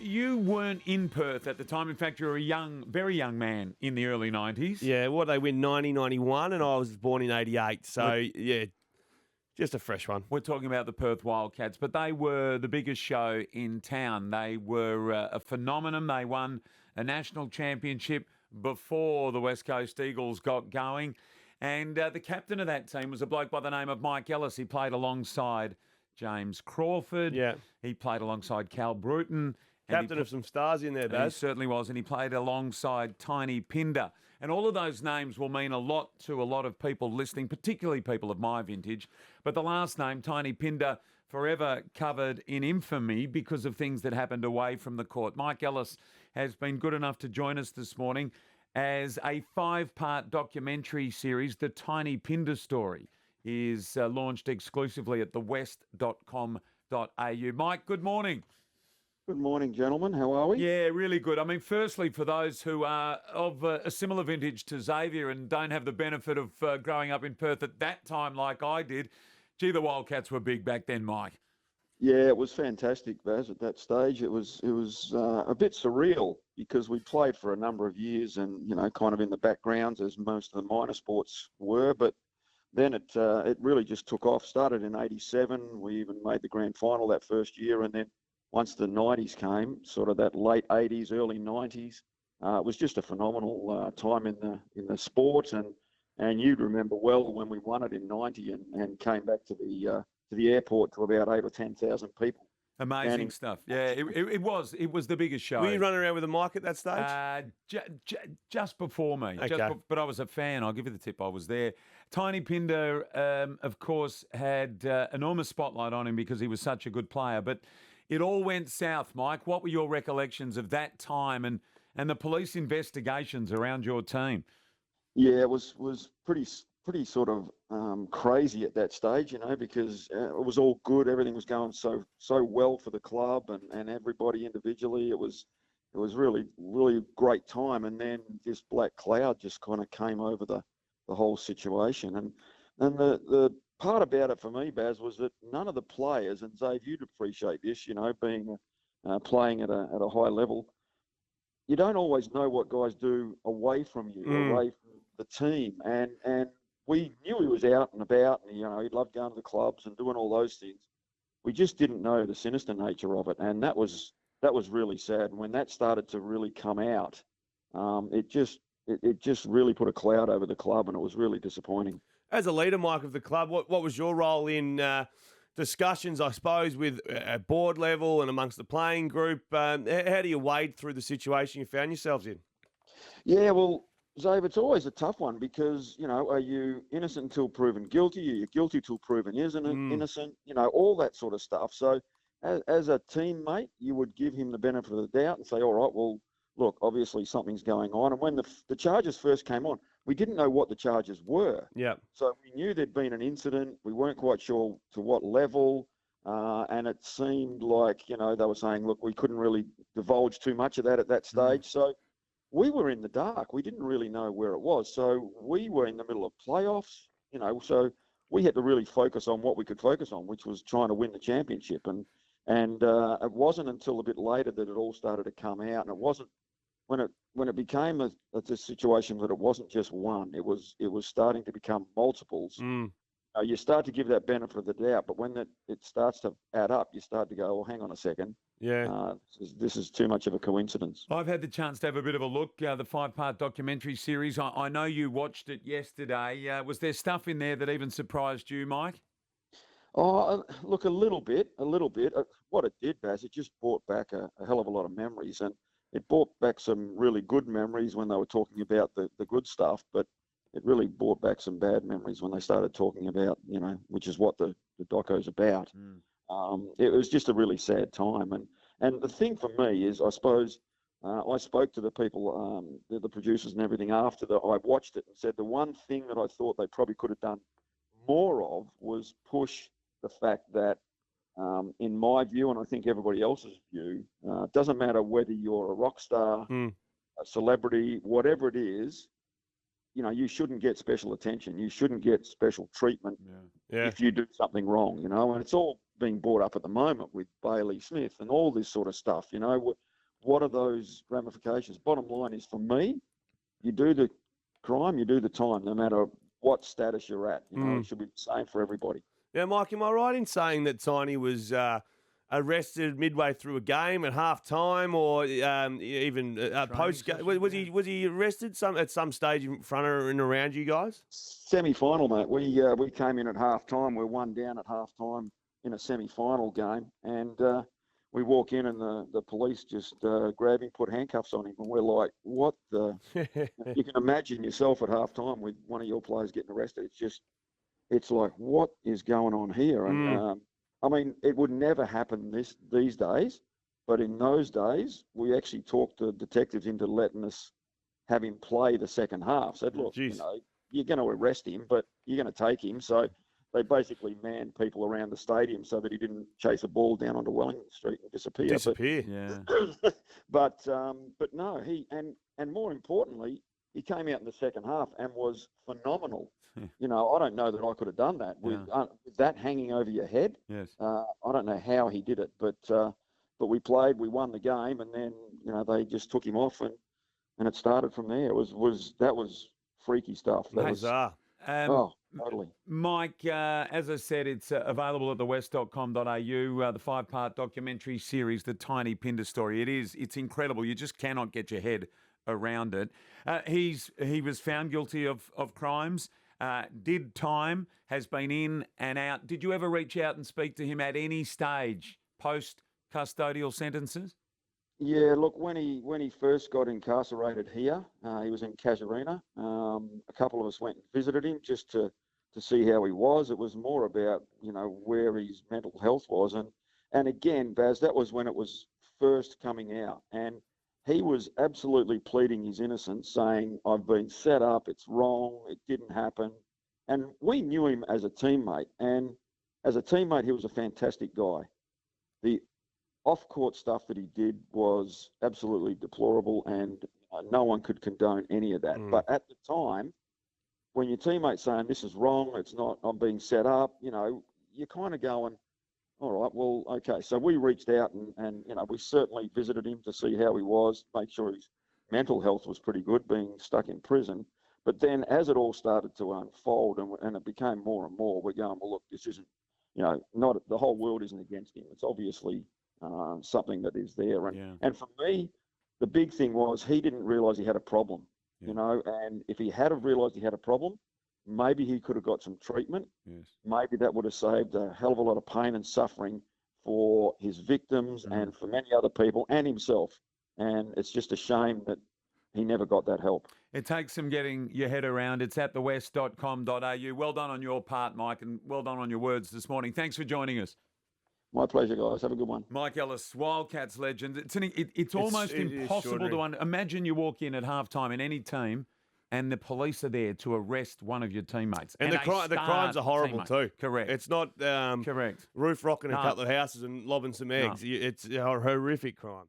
You weren't in Perth at the time. In fact, you were a very young man in the early 90s. Yeah, they win 90, 91, and I was born in 88. So, yeah, just a fresh one. We're talking about the Perth Wildcats, but they were the biggest show in town. They were a phenomenon. They won a national championship before the West Coast Eagles got going. And the captain of that team was a bloke by the name of Mike Ellis. He played alongside James Crawford. Yeah. He played alongside Cal Bruton. Captain of some stars in there, Baz. He certainly was, and he played alongside Tiny Pinder. And all of those names will mean a lot to a lot of people listening, particularly people of my vintage. But the last name, Tiny Pinder, forever covered in infamy because of things that happened away from the court. Mike Ellis has been good enough to join us this morning as a 5-part documentary series, The Tiny Pinder Story, is launched exclusively at thewest.com.au. Mike, good morning. Good morning, gentlemen. How are we? Yeah, really good. I mean, firstly, for those who are of a similar vintage to Xavier and don't have the benefit of growing up in Perth at that time like I did, gee, the Wildcats were big back then, Mike. Yeah, it was fantastic, Baz, at that stage. It was a bit surreal because we played for a number of years and, kind of in the backgrounds as most of the minor sports were, but then it really just took off. Started in 87. We even made the grand final that first year, and then once the 90s came, sort of that late 80s, early 90s, it was just a phenomenal time in the sport. And you'd remember well when we won it in 90 and came back to the airport to about 8,000 or 10,000 people. Amazing stuff. Yeah, it was the biggest show. Were you running around with a mic at that stage? Just before me. Okay. But I was a fan. I'll give you the tip. I was there. Tiny Pinder, of course, had enormous spotlight on him because he was such a good player. But it all went south, Mike. What were your recollections of that time and the police investigations around your team? Yeah, it was pretty sort of crazy at that stage, because it was all good. Everything was going so well for the club and everybody individually. It was really, really great time. And then this black cloud just kind of came over the whole situation. And the part about it for me, Baz, was that none of the players, and Xav, you'd appreciate this, being playing at a high level, you don't always know what guys do away from you, away from the team. And we knew he was out and about, and he loved going to the clubs and doing all those things. We just didn't know the sinister nature of it, and that was really sad. And when that started to really come out, it just really put a cloud over the club, and it was really disappointing. As a leader, Mike, of the club, what was your role in discussions, I suppose, with at board level and amongst the playing group? How do you wade through the situation you found yourselves in? Yeah, well, Xav, it's always a tough one because, are you innocent until proven guilty? Are you guilty till proven innocent? All that sort of stuff. So as a teammate, you would give him the benefit of the doubt and say, all right, well, look, obviously something's going on. And when the charges first came on, we didn't know what the charges were. Yeah. So we knew there'd been an incident. We weren't quite sure to what level. And it seemed like, they were saying, look, we couldn't really divulge too much of that at that stage. So we were in the dark. We didn't really know where it was. So we were in the middle of playoffs, so we had to really focus on what we could focus on, which was trying to win the championship. And it wasn't until a bit later that it all started to come out. And it wasn't when it became a situation that it wasn't just one. It was starting to become multiples. You start to give that benefit of the doubt, but when it starts to add up, you start to go, well, hang on a second. Yeah. This is too much of a coincidence. I've had the chance to have a bit of a look, the 5-part documentary series. I know you watched it yesterday. Was there stuff in there that even surprised you, Mike? Oh, look, a little bit. What it did, Baz, it just brought back a hell of a lot of memories. And it brought back some really good memories when they were talking about the good stuff, but it really brought back some bad memories when they started talking about, which is what the doco's about. It was just a really sad time. And the thing for me is, I suppose, I spoke to the people, the producers and everything after I watched it and said the one thing that I thought they probably could have done more of was push the fact that, in my view, and I think everybody else's view, it doesn't matter whether you're a rock star, a celebrity, whatever it is, you shouldn't get special attention. You shouldn't get special treatment if you do something wrong, and it's all being brought up at the moment with Bailey Smith and all this sort of stuff. You know, what are those ramifications? Bottom line is, for me, you do the crime, you do the time, no matter what status you're at. You know, it should be the same for everybody. Now, Mike, am I right in saying that Tiny was arrested midway through a game at half time, or even post game? Was he arrested at some stage in front of and around you guys? Semi-final, mate. We came in at half time. We're 1 down at half time in a semi-final game, and we walk in and the police just grab him, put handcuffs on him, and we're like, what the? You can imagine yourself at half time with one of your players getting arrested. It's like, what is going on here? And I mean, it would never happen these days, but in those days, we actually talked the detectives into letting us have him play the second half. Said, look, you know, you're going to arrest him, but you're going to take him. So they basically manned people around the stadium so that he didn't chase a ball down onto Wellington Street and disappear. Yeah. But no, and more importantly, he came out in the second half and was phenomenal. You know, I don't know that I could have done that with that hanging over your head. Yes. I don't know how he did it, but we played, we won the game, and then they just took him off, and it started from there. That was freaky stuff. Bizarre. Totally. Mike, as I said, it's available at thewest.com.au, the 5-part documentary series, The Tiny Pinder Story. It's incredible. You just cannot get your head around it. He was found guilty of crimes, did time, has been in and out. Did you ever reach out and speak to him at any stage post-custodial sentences? Yeah, look, when he first got incarcerated here, he was in Casuarina. A couple of us went and visited him just to see how he was. It was more about, where his mental health was. And again, Baz, that was when it was first coming out. And he was absolutely pleading his innocence, saying, I've been set up, it's wrong, it didn't happen. And we knew him as a teammate. And as a teammate, he was a fantastic guy. The off-court stuff that he did was absolutely deplorable, and no one could condone any of that. But at the time, when your teammate's saying, this is wrong, it's not, I'm being set up, you're kind of going, all right, well, okay. So we reached out and we certainly visited him to see how he was, make sure his mental health was pretty good, being stuck in prison. But then as it all started to unfold and it became more and more, we're going, well, look, this isn't, not the whole world isn't against him. It's obviously something that is there. And for me, the big thing was he didn't realise he had a problem, and if he had have realised he had a problem, maybe he could have got some treatment. Yes. Maybe that would have saved a hell of a lot of pain and suffering for his victims and for many other people and himself. And it's just a shame that he never got that help. It takes some getting your head around. It's at thewest.com.au. Well done on your part, Mike, and well done on your words this morning. Thanks for joining us. My pleasure, guys. Have a good one. Mike Ellis, Wildcats legend. It's almost impossible to imagine you walk in at halftime in any team and the police are there to arrest one of your teammates. And the crimes are horrible too. Correct. It's not correct. Roof rocking a couple of houses and lobbing some eggs. It's a horrific crime.